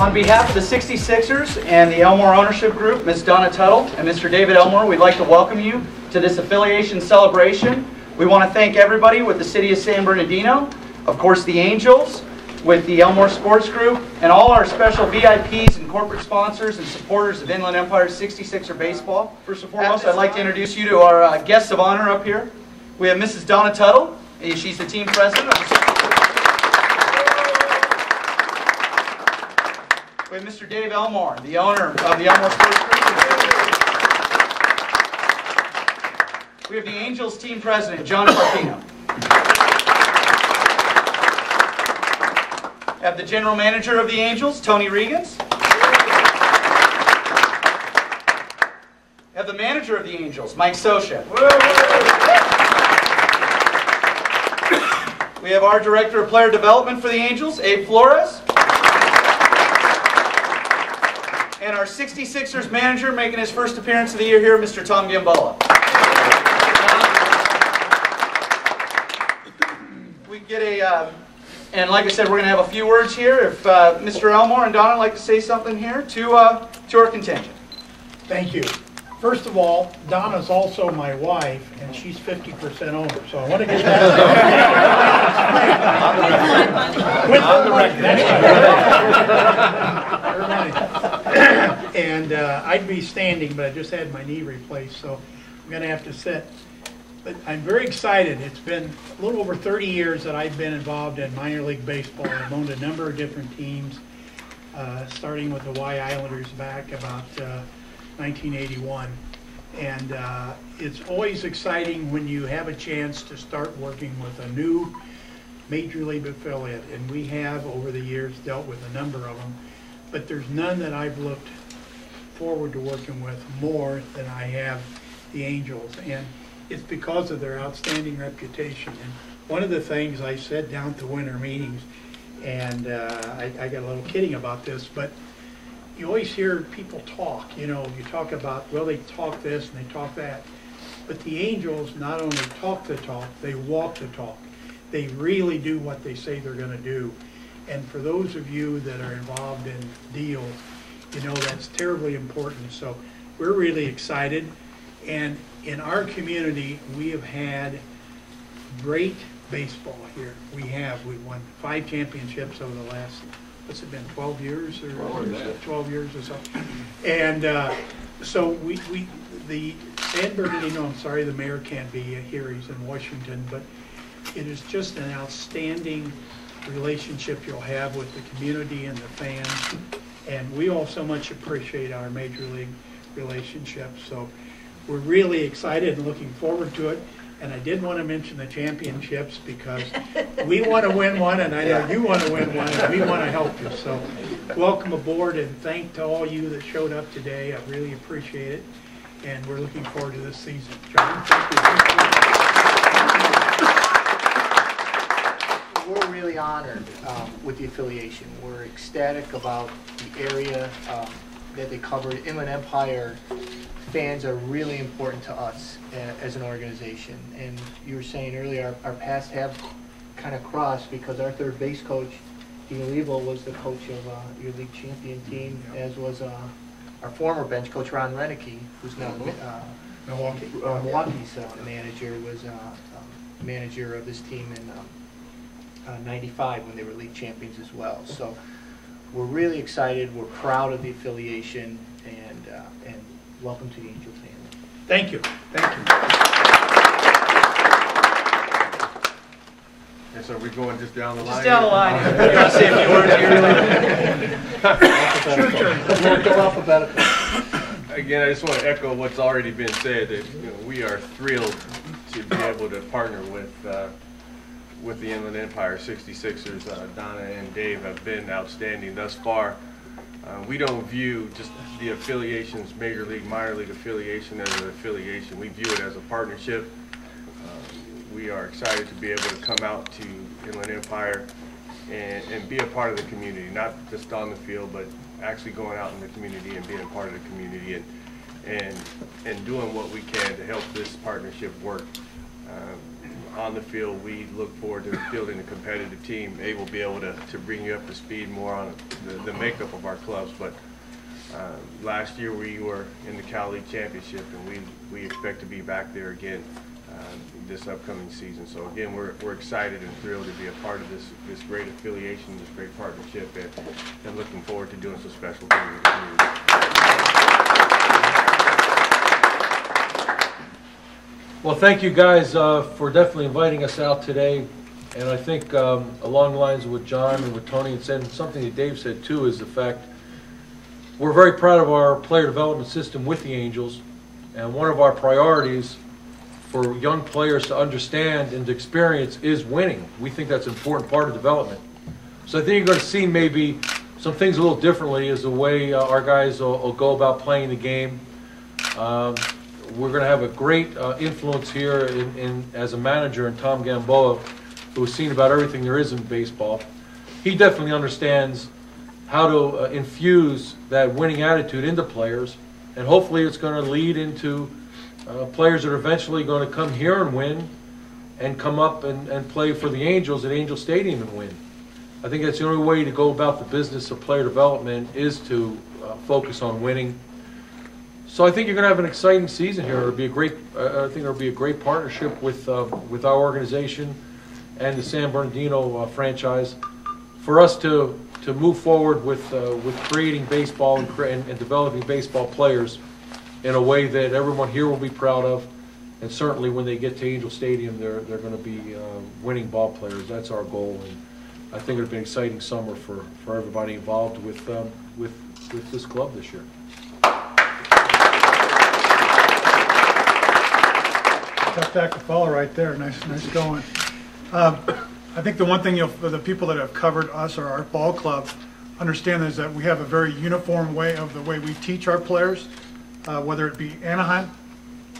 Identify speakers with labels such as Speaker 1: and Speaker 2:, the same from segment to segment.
Speaker 1: On behalf of the 66ers and the Elmore Ownership Group, Ms. Donna Tuttle and Mr. David Elmore, we'd like to welcome you to this affiliation celebration. We want to thank everybody with the City of San Bernardino, of course the Angels, with the Elmore Sports Group, and all our special VIPs and corporate sponsors and supporters of Inland Empire 66er baseball. First and foremost, I'd like to introduce you to our guests of honor up here. We have Mrs. Donna Tuttle. She's the team president of the We have Mr. Dave Elmore, the owner of the Elmore Sports Group. We have the Angels team president, John Carpino. We have the general manager of the Angels, Tony Regans. We have the manager of the Angels, Mike Sosha. We have our director of player development for the Angels, Abe Flores. And our 66ers manager making his first appearance of the year here, Mr. Tom Gambala. We get and like I said, we're going to have a few words here. If Mr. Elmore and Donna would like to say something here to our contingent.
Speaker 2: Thank you. First of all, Donna's also my wife, and she's 50% owner, so I want to get that on the record. And I'd be standing, but I just had my knee replaced, so I'm going to have to sit. But I'm very excited. It's been a little over 30 years that I've been involved in minor league baseball. I've owned a number of different teams, starting with the Y Islanders back about 1981. And it's always exciting when you have a chance to start working with a new major league affiliate. And we have, over the years, dealt with a number of them. But there's none that I've looked forward to working with more than I have the Angels. And it's because of their outstanding reputation. And one of the things I said down to winter meetings, and I got a little kidding about this, but you always hear people talk, you know, you talk about, well, they talk this and they talk that. But the Angels not only talk the talk, they walk the talk. They really do what they say they're going to do. And for those of you that are involved in deals, you know that's terribly important. So we're really excited. And in our community, we have had great baseball here. We've won 5 championships over the last, what's it been, 12 years or 12 years or so. And so the San Bernardino, I'm sorry the mayor can't be here, he's in Washington, but it is just an outstanding relationship you'll have with the community and the fans. And we all so much appreciate our major league relationship. So we're really excited and looking forward to it. And I did want to mention the championships because we want to win one, and I know you want to win one, and we want to help you. So welcome aboard, and thank to all you that showed up today. I really appreciate it. And we're looking forward to this season. John, thank you.
Speaker 3: We're really honored with the affiliation. We're ecstatic about the area that they covered. Inland Empire fans are really important to us as an organization. And you were saying earlier, our paths have kind of crossed because our third base coach, Dean Olivo, was the coach of your league champion team, as was our former bench coach, Ron Renicky, who's now Milwaukee's manager, was manager of this team in 95 when they were league champions as well. So we're really excited. We're proud of the affiliation, and welcome to the Angel family.
Speaker 2: Thank you. Thank you.
Speaker 4: Yes, so we're going just down the line.
Speaker 1: Just down the line. You're going to say a few words here.
Speaker 3: We'll go alphabetical.
Speaker 4: Again, I just want to echo what's already been said. That we are thrilled to be able to partner with the Inland Empire 66ers. Donna and Dave have been outstanding thus far. We don't view just the affiliations, major league, minor league affiliation, as an affiliation. We view it as a partnership. We are excited to be able to come out to Inland Empire and be a part of the community, not just on the field, but actually going out in the community and being a part of the community and doing what we can to help this partnership work. on the field, we look forward to fielding a competitive team. Abe will be able to bring you up to speed more on the makeup of our clubs. But last year we were in the Cal League Championship, and we expect to be back there again this upcoming season. So again, we're excited and thrilled to be a part of this great affiliation, this great partnership, and looking forward to doing some special things with the community.
Speaker 5: Well, thank you guys for definitely inviting us out today. And I think along the lines of what John and what Tony had said, and something that Dave said too, is the fact we're very proud of our player development system with the Angels. And one of our priorities for young players to understand and to experience is winning. We think that's an important part of development. So I think you're going to see maybe some things a little differently as the way our guys will go about playing the game. We're going to have a great influence here as a manager in Tom Gamboa, who has seen about everything there is in baseball. He definitely understands how to infuse that winning attitude into players, and hopefully it's going to lead into players that are eventually going to come here and win and come up and play for the Angels at Angel Stadium and win. I think that's the only way to go about the business of player development, is to focus on winning. So I think you're going to have an exciting season here. It'll be a great. I think it'll be a great partnership with our organization and the San Bernardino franchise for us to move forward with creating baseball and developing baseball players in a way that everyone here will be proud of, and certainly when they get to Angel Stadium, they're going to be winning ball players. That's our goal, and I think it'll be an exciting summer for everybody involved with this club this year.
Speaker 2: Tough act to follow right there. Nice going. I think the one thing the people that have covered us or our ball club understand is that we have a very uniform way of the way we teach our players, whether it be Anaheim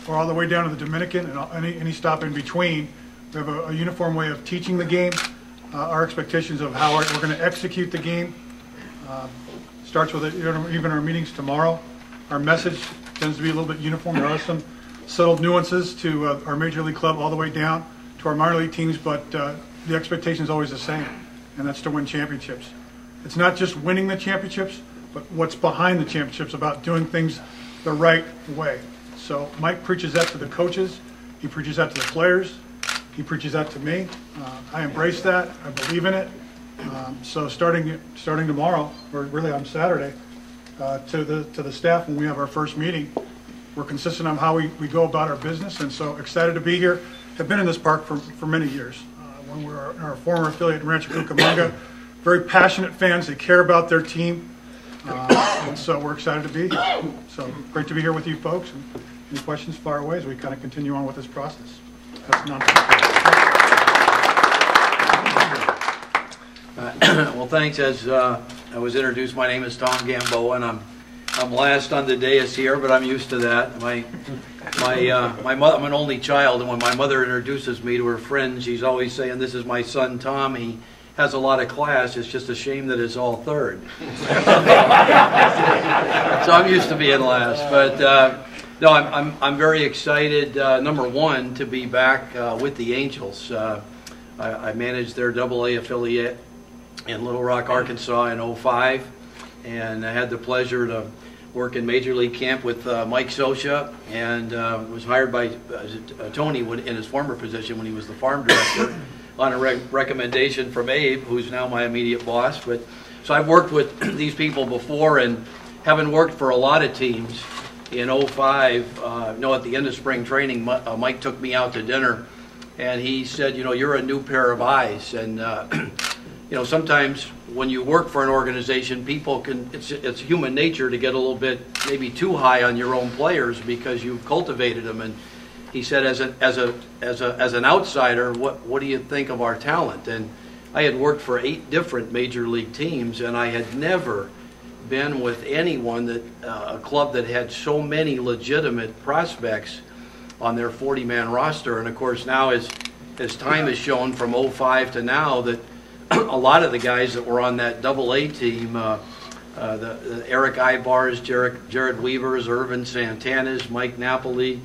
Speaker 2: or all the way down to the Dominican and any stop in between. We have a uniform way of teaching the game. Our expectations of how we're going to execute the game starts with even our meetings tomorrow. Our message tends to be a little bit uniform. There are some subtle nuances to our major league club all the way down to our minor league teams, but the expectation is always the same, and that's to win championships. It's not just winning the championships, but what's behind the championships, about doing things the right way. So Mike preaches that to the coaches. He preaches that to the players. He preaches that to me. I embrace that. I believe in it. So starting tomorrow, or really on Saturday, to the staff when we have our first meeting, we're consistent on how we go about our business, and so excited to be here. Have been in this park for many years. When we were in our former affiliate in Rancho Cucamonga, very passionate fans. They care about their team, and so we're excited to be here. So great to be here with you folks. And any questions, far away as we kind of continue on with this process. That's
Speaker 6: well, thanks. As I was introduced, my name is Tom Gamboa, and I'm last on the dais here, but I'm used to that. My mother, I'm an only child, and when my mother introduces me to her friends, she's always saying, "This is my son Tom. He has a lot of class. It's just a shame that it's all third." So I'm used to being last, but no, I'm very excited. Number one, to be back with the Angels. I managed their AA affiliate in Little Rock, Arkansas in '05, and I had the pleasure to work in Major League Camp with Mike Sosha, and was hired by Tony in his former position when he was the farm director on a recommendation from Abe, who's now my immediate boss. But so I've worked with these people before, and having worked for a lot of teams in '05, at the end of spring training, Mike took me out to dinner, and he said, "You're a new pair of eyes." And sometimes when you work for an organization, people it's human nature to get a little bit maybe too high on your own players because you've cultivated them. And he said, as an outsider, what do you think of our talent? And I had worked for 8 different major league teams, and I had never been with anyone a club that had so many legitimate prospects on their 40-man roster. And of course now, as time has shown from '05 to now, that a lot of the guys that were on that AA team, the Eric Ibars, Jared Weavers, Irvin Santanas, Mike Napoli,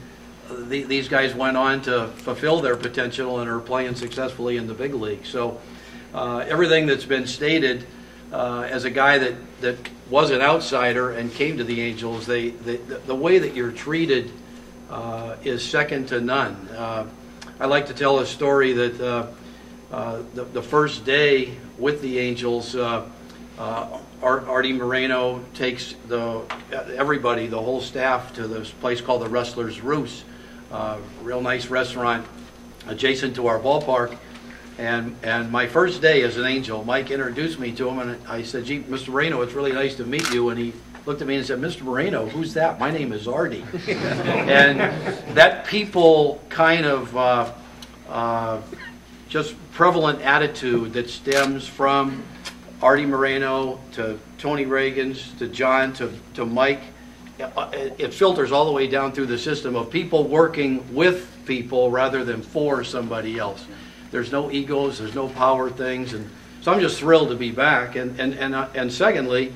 Speaker 6: these guys went on to fulfill their potential and are playing successfully in the big league. So everything that's been stated, as a guy that was an outsider and came to the Angels, the way that you're treated is second to none. I like to tell a story that the first day with the Angels, Artie Moreno takes everybody, the whole staff, to this place called the Wrestler's Roost, real nice restaurant adjacent to our ballpark. And my first day as an Angel, Mike introduced me to him, and I said, "Gee, Mr. Moreno, it's really nice to meet you." And he looked at me and said, "Mr. Moreno, who's that? My name is Artie." And that people kind of just prevalent attitude that stems from Artie Moreno to Tony Reagans to John to Mike, it filters all the way down through the system of people working with people rather than for somebody else. There's no egos, there's no power things, and so I'm just thrilled to be back. And secondly,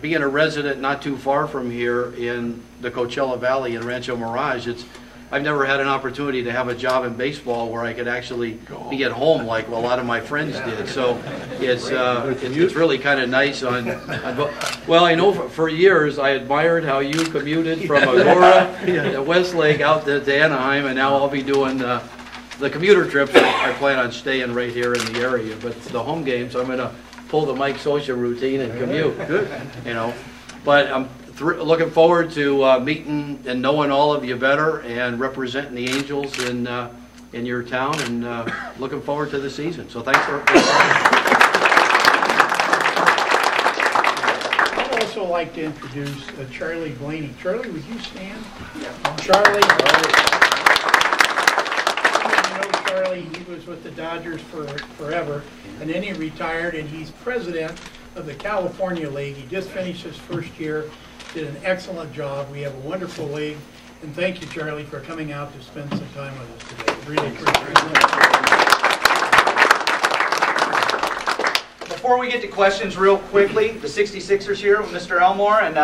Speaker 6: being a resident not too far from here in the Coachella Valley in Rancho Mirage, I've never had an opportunity to have a job in baseball where I could actually be at home like a lot of my friends did. So it's really kind of nice well, I know for years I admired how you commuted from Aurora to Westlake out to Anaheim, and now I'll be doing the commuter trips. I plan on staying right here in the area, but the home games I'm going to pull the Mike Socia routine and commute. Good, But I'm looking forward to meeting and knowing all of you better and representing the Angels in your town, and looking forward to the season. So thanks for.
Speaker 2: I'd also like to introduce Charlie Blaney. Charlie, would you stand? Yeah. Charlie. Charlie, he was with the Dodgers forever, and then he retired, and he's president of the California League. He just finished his first year, did an excellent job. We have a wonderful league, and thank you, Charlie, for coming out to spend some time with us today. Really appreciate it.
Speaker 1: Before we get to questions real quickly, the 66ers here with Mr. Elmore and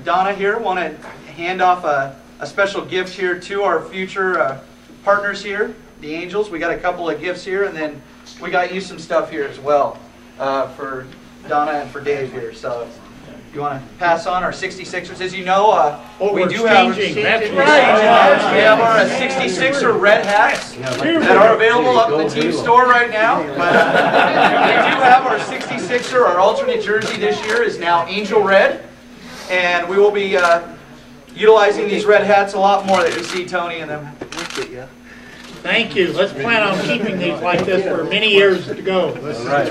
Speaker 1: Donna here want to hand off a special gift here to our future partners here, the Angels. We got a couple of gifts here, and then we got you some stuff here as well for Donna and for Dave here. So you want to pass on our 66ers? As you know, we do have
Speaker 2: we have
Speaker 1: our 66er red hats that are available up in the team store right now. But we do have our 66er. Our alternate jersey this year is now Angel Red, and we will be utilizing these red hats a lot more that you see Tony and them.
Speaker 2: Thank you. Let's plan on keeping these like this for many years to go.
Speaker 5: All right.